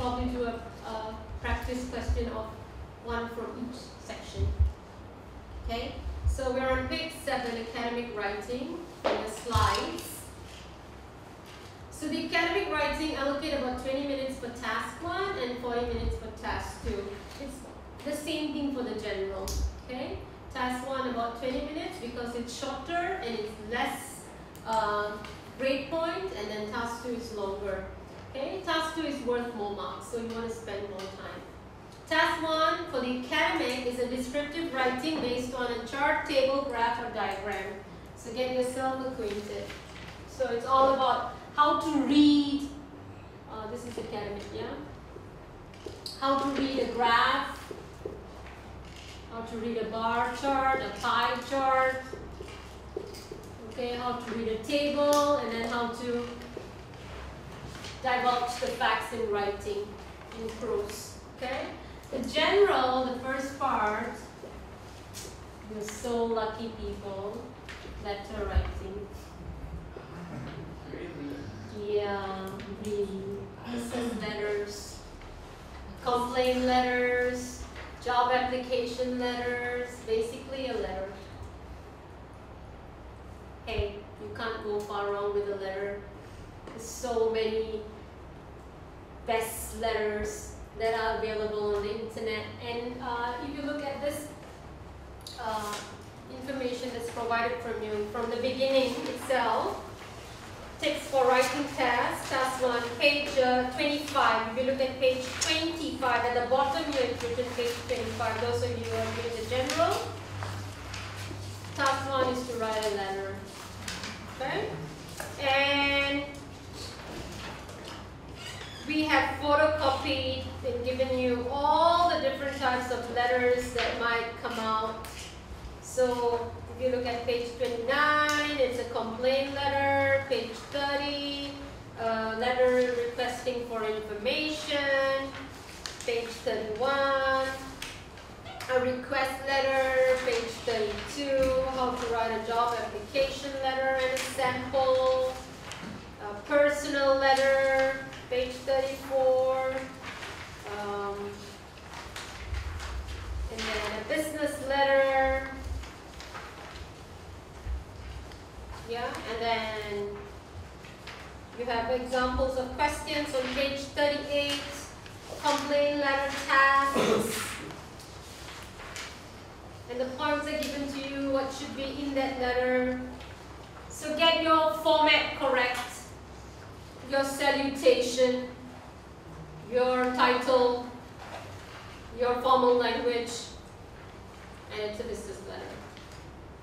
probably do a practice question of one from each section. Okay, so we're on page 7, academic writing, in the slides. So the academic writing, allocate about 20 minutes for task 1 and 40 minutes for task 2. It's the same thing for the general. Okay, task 1 about 20 minutes because it's shorter and it's less grade point, and then task 2 is longer. Okay, task 2 is worth more marks, so you want to spend more time. Task 1 for the academic is a descriptive writing based on a chart, table, graph, or diagram. So get yourself acquainted. So it's all about how to read, this is academic, yeah? How to read a graph, how to read a bar chart, a pie chart, okay, how to read a table, and then how to divulge the facts in writing, in prose, okay? The general, the first part, you're so lucky people, letter writing. Yeah, really. This is letters, complaint letters, job application letters, basically a letter. Hey, you can't go far wrong with a letter. There's so many best letters that are available on the internet, and if you look at this information that's provided from you from the beginning itself, text for writing task 1, page 25. If you look at page 25, at the bottom you have written page 25. Those of you who are doing the general, task 1 is to write a letter. Okay? And we have photocopied and given you all the different types of letters that might come out. So if you look at page 29, it's a complaint letter. Page 30, letter requesting for information. Page 31, a request letter. Page 32, how to write a job application letter and a sample. A personal letter. Page 34, and then a business letter. Yeah, and then you have examples of questions on page 38, complaint letter tasks, and the points are given to you, what should be in that letter. So get your format correct, your salutation, your title, your formal language, and it's a business letter.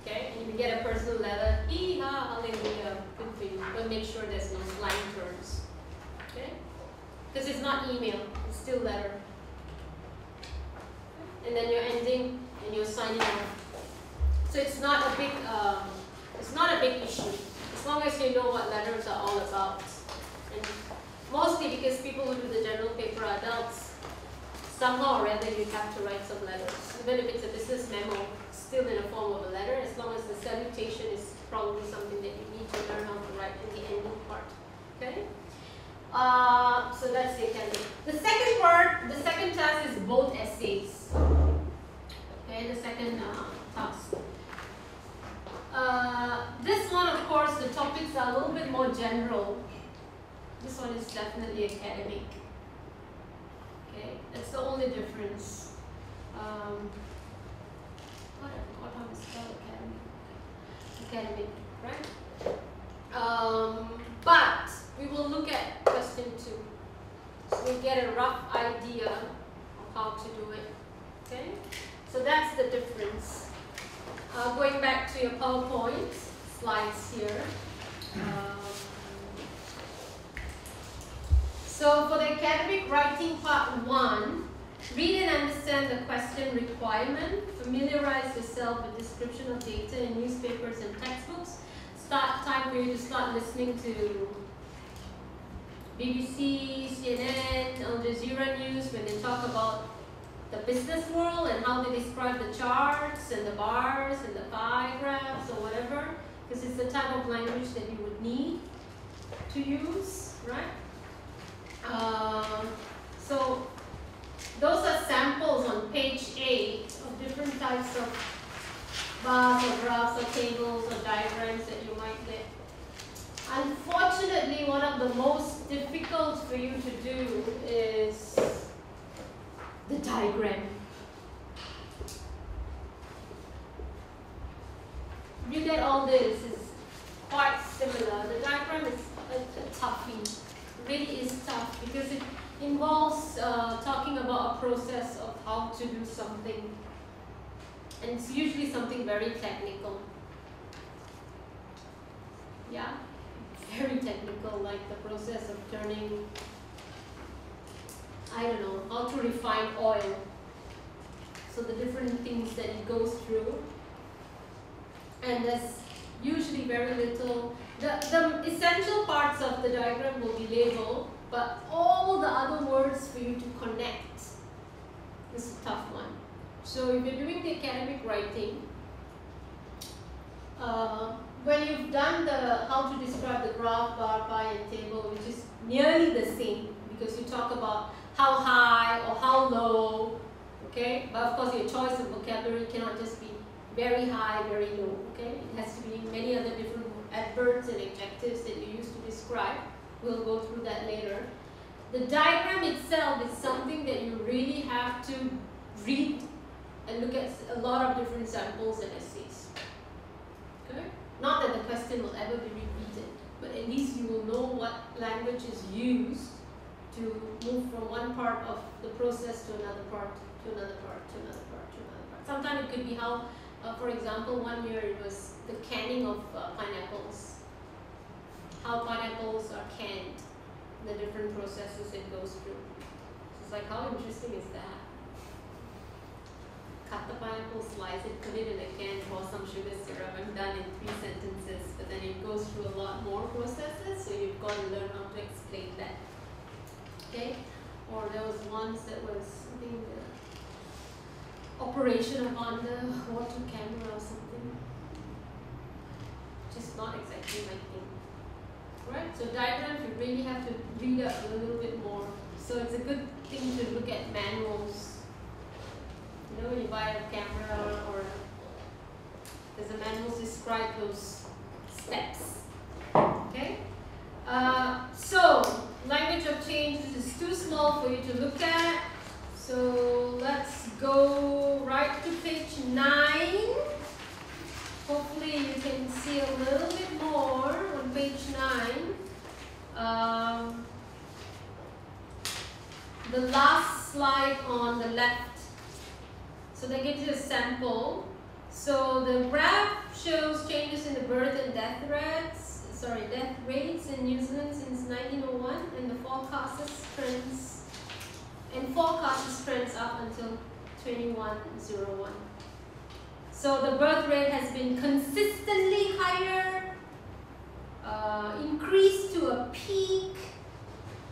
Okay, and if you get a personal letter, hee-ha, hallelujah, good for you. But make sure there's no slang terms. Okay? Because it's not email, it's still letter. And then you're ending and you're signing off. So it's not a big issue. As long as you know what letters are all about. And mostly because people who do the general paper are adults, somehow or other you have to write some letters. Even if it's a business memo, still in the form of a letter, as long as the salutation is probably something that you need to learn how to write in the ending part. Okay? So that's the academic. The second part, the second task is both essays. Okay, the second task. This one, of course, the topics are a little bit more general. This one is definitely academic. Okay, that's the only difference. What how is spelled academic? Academic, right? But we will look at question 2. So we get a rough idea of how to do it. Okay, so that's the difference. Going back to your PowerPoint slides here. So for the academic writing part 1, read and understand the question requirement, familiarize yourself with description of data in newspapers and textbooks. Time for you to start listening to BBC, CNN, Al Jazeera News when they talk about the business world and how they describe the charts and the bars and the pie graphs or whatever, because it's the type of language that you would need to use, right? So those are samples on page 8 of different types of bars or graphs or tables or diagrams that you might get. Unfortunately, one of the most difficult for you to do is the diagram. You get all this is quite similar. The diagram is a toughie. Really is tough because it involves talking about a process of how to do something, and it's usually something very technical. Yeah, very technical, like the process of turning, I don't know, how to refine oil. So the different things that it goes through, and there's usually very little. The essential parts of the diagram will be labeled, but all the other words for you to connect is a tough one. So if you're doing the academic writing, when you've done the how to describe the graph, bar, pie, and table, which is nearly the same because you talk about how high or how low, okay? But of course your choice of vocabulary cannot just be very high, very low, okay? It has to be many other different adverbs and adjectives that you use to describe. We'll go through that later. The diagram itself is something that you really have to read and look at a lot of different samples and essays. Okay? Not that the question will ever be repeated, but at least you will know what language is used to move from one part of the process to another part, to another part, to another part, to another part. Sometimes it could be how, for example, one year it was the canning of pineapples. How pineapples are canned, the different processes it goes through. So it's like, how interesting is that? Cut the pineapple, slice it, put it in a can, pour some sugar syrup, I'm done in 3 sentences. But then it goes through a lot more processes, so you've got to learn how to explain that. Okay? Or there was once that was, I think, the operation of underwater camera or something. Just not exactly my thing. Right? So diagrams you really have to read up a little bit more. So it's a good thing to look at manuals. You know, when you buy a camera or there's a manual describe those steps. Okay? So language of change, this is too small for you to look at. So let's go right to page 9. Hopefully you can see a little bit more on page 9. The last slide on the left. So that gives you a sample. So the graph shows changes in the birth and death rates in New Zealand since 1901, and the forecasts trends up until 2101. So the birth rate has been consistently higher, increased to a peak.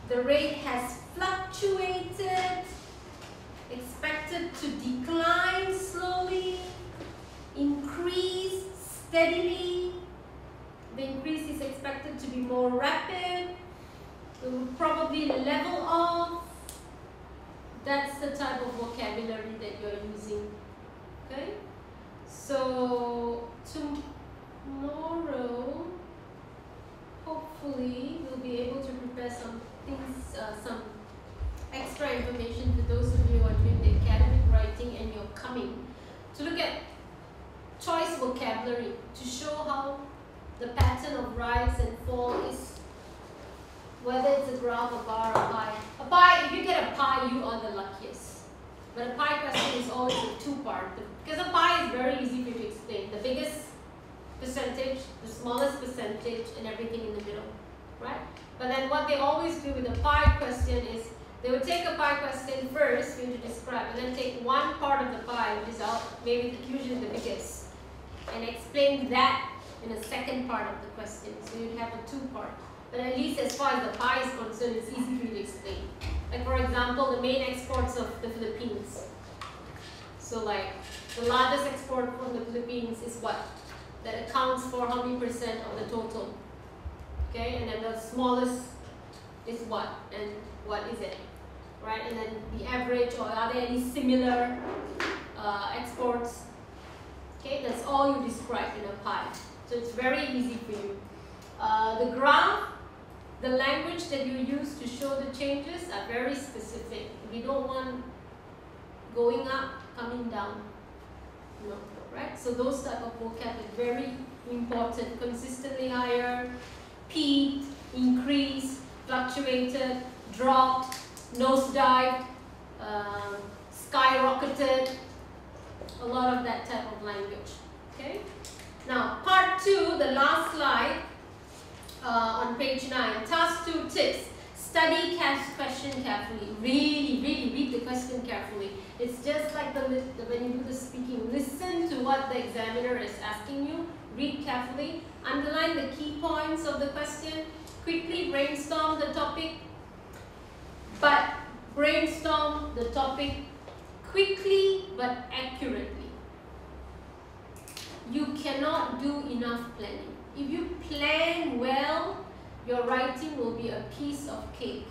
The rate has fluctuated, expected to decline slowly, increase steadily. The increase is expected to be more rapid. It will probably level off. That's the type of vocabulary that you're using. Okay? So tomorrow, hopefully, we'll be able to prepare some things, some extra information for those of you who are doing the academic writing and you're coming to look at choice vocabulary to show how the pattern of rise and fall is, whether it's a graph, a bar, a pie. A pie, if you get a pie, you are the luckiest. But a pie question is always a two-part, because a pie is very easy for you to explain. The biggest percentage, the smallest percentage, and everything in the middle, right? But then what they always do with a pie question is they would take a pie question first for you to describe, and then take one part of the pie, which is maybe usually the biggest, and explain that in a second part of the question. So you'd have a two-part. But at least as far as the pie is concerned, it's easy for you to explain. Like for example, the main exports of the Philippines. So like the largest export from the Philippines is what? That accounts for how many percent of the total? Okay, and then the smallest is what? And what is it? right? And then the average, or are there any similar exports? Okay, that's all you describe in a pie. So it's very easy for you. The graph, the language that you use to show the changes are very specific. We don't want going up, coming down. No, right? So those type of vocab are very important. Consistently higher, peaked, increased, fluctuated, dropped, nosedived, skyrocketed, a lot of that type of language. Okay. Now, part 2, the last slide on page 9. Task 2 tips. Study question carefully. Really, really read the question carefully. It's just like when you do the speaking. Listen to what the examiner is asking you. Read carefully. Underline the key points of the question. Quickly brainstorm the topic. But brainstorm the topic quickly but accurately. You cannot do enough planning. If you plan well, your writing will be a piece of cake.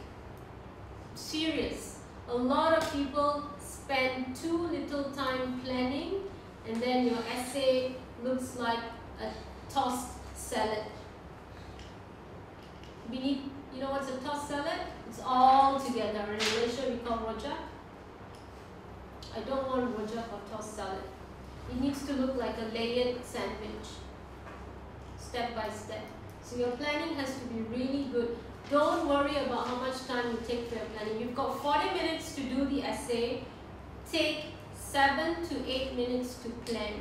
Serious. A lot of people spend too little time planning, and then your essay looks like a tossed salad. You know what's a tossed salad? It's all together. In Malaysia, we call rojak. I don't want rojak or tossed salad. It needs to look like a layered sandwich, step by step. So your planning has to be really good. Don't worry about how much time you take for your planning. You've got 40 minutes to do the essay. Take 7 to 8 minutes to plan.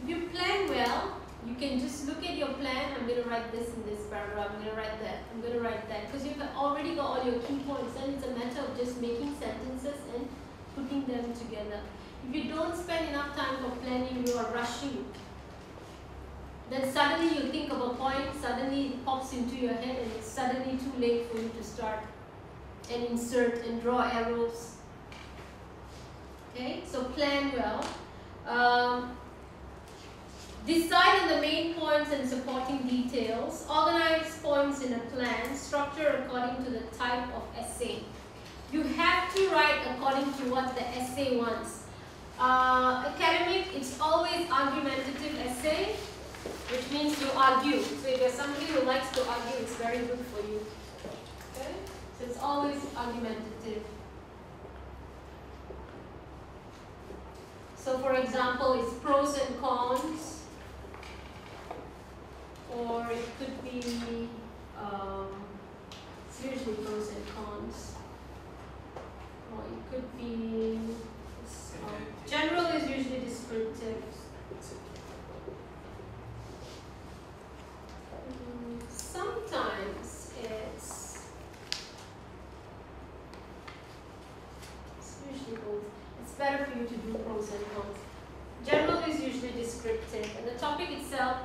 If you plan well, you can just look at your plan. I'm going to write this in this paragraph. I'm going to write that. I'm going to write that. Because you've already got all your key points. Then it's a matter of just making sentences and putting them together. If you don't spend enough time for planning, you are rushing. Then suddenly you think of a point, suddenly it pops into your head, and it's suddenly too late for you to start and insert and draw arrows. Okay, so plan well. Decide on the main points and supporting details. Organize points in a plan. Structure according to the type of essay. You have to write according to what the essay wants. Academic, it's always argumentative essay, which means you argue. So if you're somebody who likes to argue, it's very good for you. Okay? So it's always argumentative. So for example, it's pros and cons, or it could be it's usually pros and cons, or it could be general is usually descriptive. Sometimes it's usually both. It's better for you to do pros and cons. General is usually descriptive, and the topic itself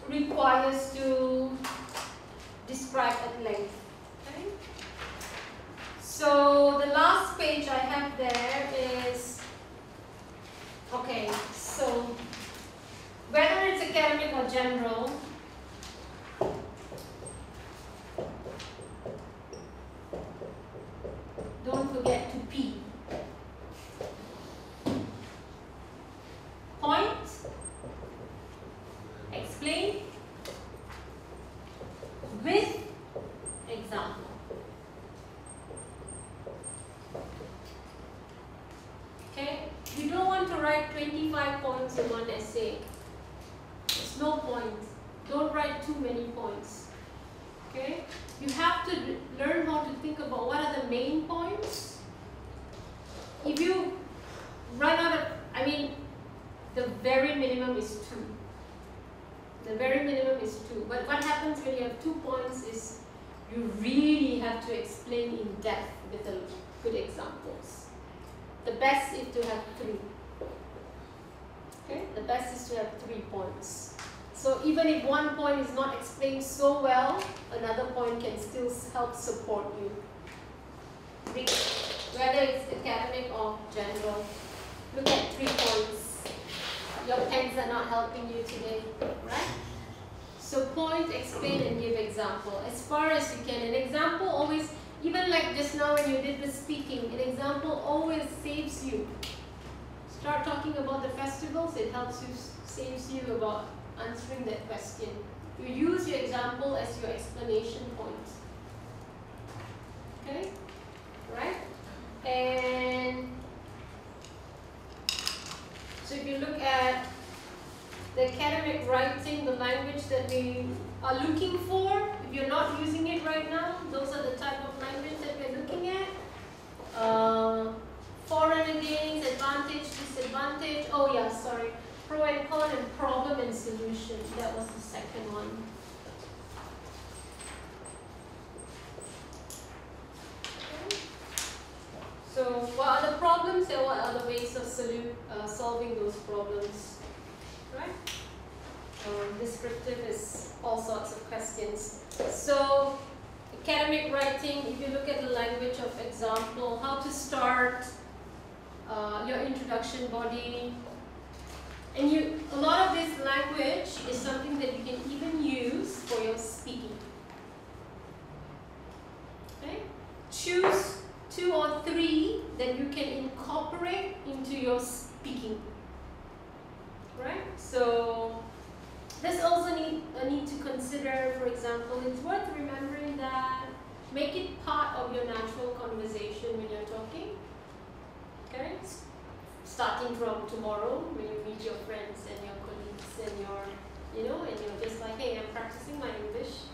requires to describe at length. Okay? So the last page I have there is, okay, so whether it's academic or general, don't forget to P. Point, explain, with example. Okay, you don't want to write 25 points in one essay. There's no point. Don't write too many points. Okay, you have to learn how to think about what are the main points. If you run out of, the very minimum is 2. The very minimum is 2. But what happens when you have 2 points is you really have to explain in depth with the good examples. The best is to have 3. Okay? The best is to have 3 points. So even if one point is not explained so well, another point can still help support you. Whether it's academic or general, look at 3 points. Your pens are not helping you today, right? So point, explain, and give example as far as you can. An example always, Even like just now when you did the speaking, an example always saves you. Start talking about the festivals, it helps you, saves you about answering that question. You use your example as your explanation point. Okay? Right? And so if you look at the academic writing, the language that we are looking for, if you're not using it right now, those are the type of language that we're looking at. For and against, advantage, disadvantage. Oh yeah, sorry. Pro and con, and problem and solution. That was the second one. Okay. So what are the problems and what are the ways of solving those problems? Right? Descriptive is all sorts of questions. So academic writing, if you look at the language of example, how to start, your introduction body, and a lot of this language is something that you can even use for your speaking. Okay? Choose 2 or 3 that you can incorporate into your speaking. Right? So there's also a need to consider, for example, it's worth remembering that make it part of your natural conversation when you're talking. Okay? Starting from tomorrow, when you meet your friends and your colleagues and and you're just like, hey, I'm practicing my English.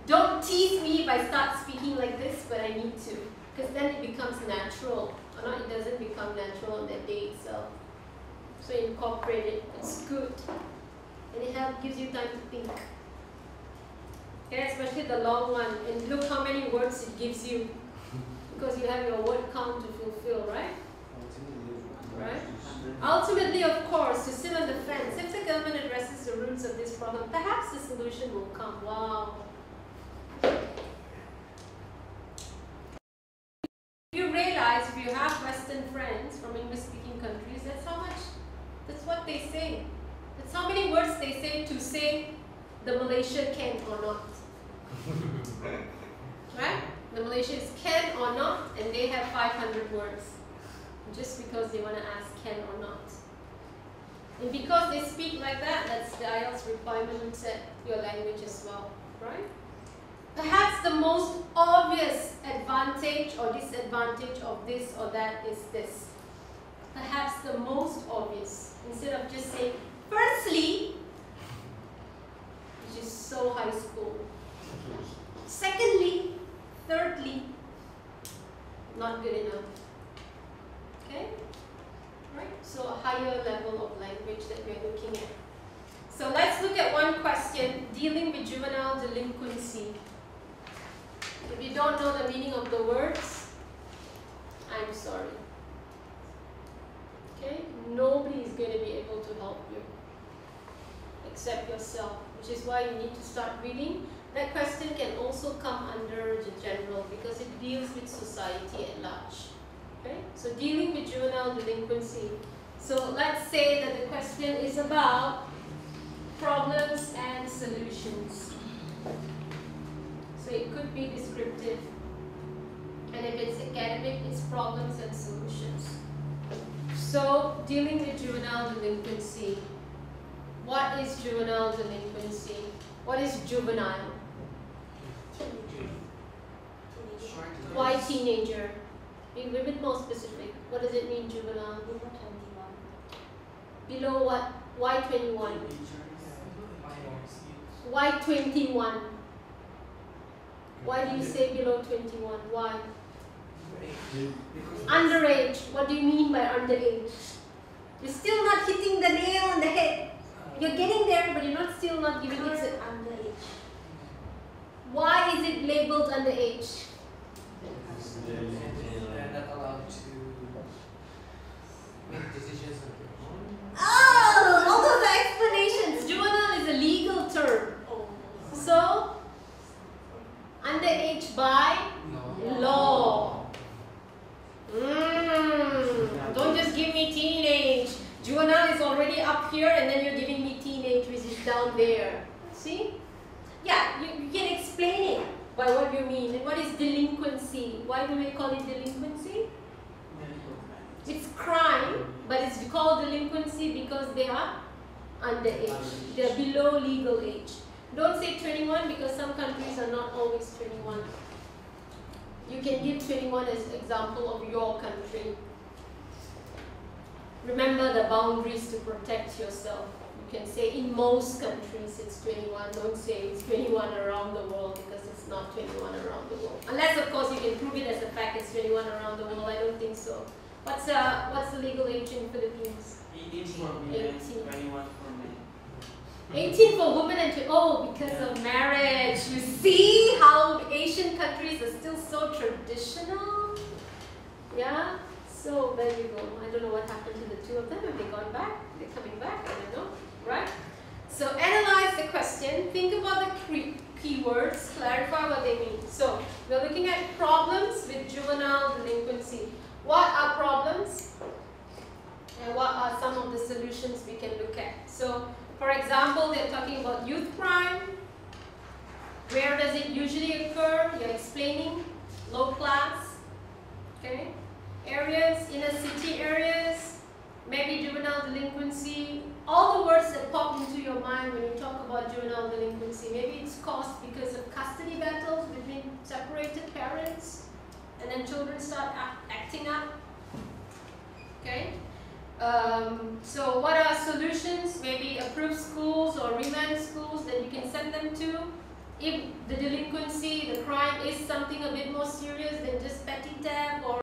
Don't tease me if I start speaking like this, but I need to, because then it becomes natural. Or not, it doesn't become natural on that day itself. So incorporate it. It's good, and it gives you time to think. Okay, especially the long one, and look how many words it gives you. Because you have your word count to fulfill, right? Right? Ultimately, of course, to sit on the fence. If the government addresses the roots of this problem, perhaps the solution will come. Wow. You realize if you have Western friends from English-speaking countries, that's what they say. That's how many words they say to say the Malaysia can or not. Right? The Malaysia is can or not, and they have 500 words. Just because they want to ask can or not. And because they speak like that, that's the IELTS requirement set your language as well. Right? Perhaps the most obvious advantage or disadvantage of this or that is this. Perhaps the most obvious. Instead of just saying, firstly, which is so high school. Secondly, thirdly, not good enough. Okay? Right? So a higher level of language that we're looking at. So let's look at one question, dealing with juvenile delinquency. If you don't know the meaning of the words, I'm sorry. Okay? Nobody is going to be able to help you except yourself, which is why you need to start reading. That question can also come under the general because it deals with society at large. Okay? So dealing with juvenile delinquency. So let's say that the question is about problems and solutions. So it could be descriptive. And if it's academic, it's problems and solutions. So dealing with juvenile delinquency. What is juvenile delinquency? What is juvenile? Why teenager? Be a bit more specific. What does it mean, juvenile? Below what? Why 21? Why 21? Why do you say below 21? Why? Underage. What do you mean by underage? You're still not hitting the nail on the head. You're getting there, but you're still not giving it underage. Why is it labeled underage? They're not allowed to make decisions on their own. Oh, all those explanations. Juvenile is a legal term. So, underage by law. Don't just give me teenage. Juvenile is already up here and then you're giving me teenage, which is down there. See? Yeah, you can explain it by what you mean mean? And what is delinquency? Why do we call it delinquency? It's crime, but it's called delinquency because they are underage. They are below legal age. Don't say 21 because some countries are not always 21. You can give 21 as an example of your country. Remember the boundaries to protect yourself. You can say in most countries it's 21. Don't say it's 21 around the world because it's not 21 around the world. Unless of course you can prove it as a fact it's 21 around the world. I don't think so. What's the legal age in Philippines? 18 for men, 18. 21 for men. 18 for women and oh, because of marriage. You see how Asian countries are still so traditional? Yeah? So there you go. I don't know what happened to the two of them. Have they gone back? They're coming back? I don't know. Right? So analyze the question. Think about the keywords. Clarify what they mean. So we're looking at problems with juvenile delinquency. What are problems? And what are some of the solutions we can look at? So for example, they're talking about youth crime. Where does it usually occur? You're explaining low class. Okay? Areas, inner city areas, maybe juvenile delinquency, all the words that pop into your mind when you talk about juvenile delinquency. Maybe it's caused because of custody battles between separated parents and then children start acting up. Okay? So what are solutions? Maybe approved schools or remand schools that you can send them to. If the delinquency, the crime is something a bit more serious than just petty theft or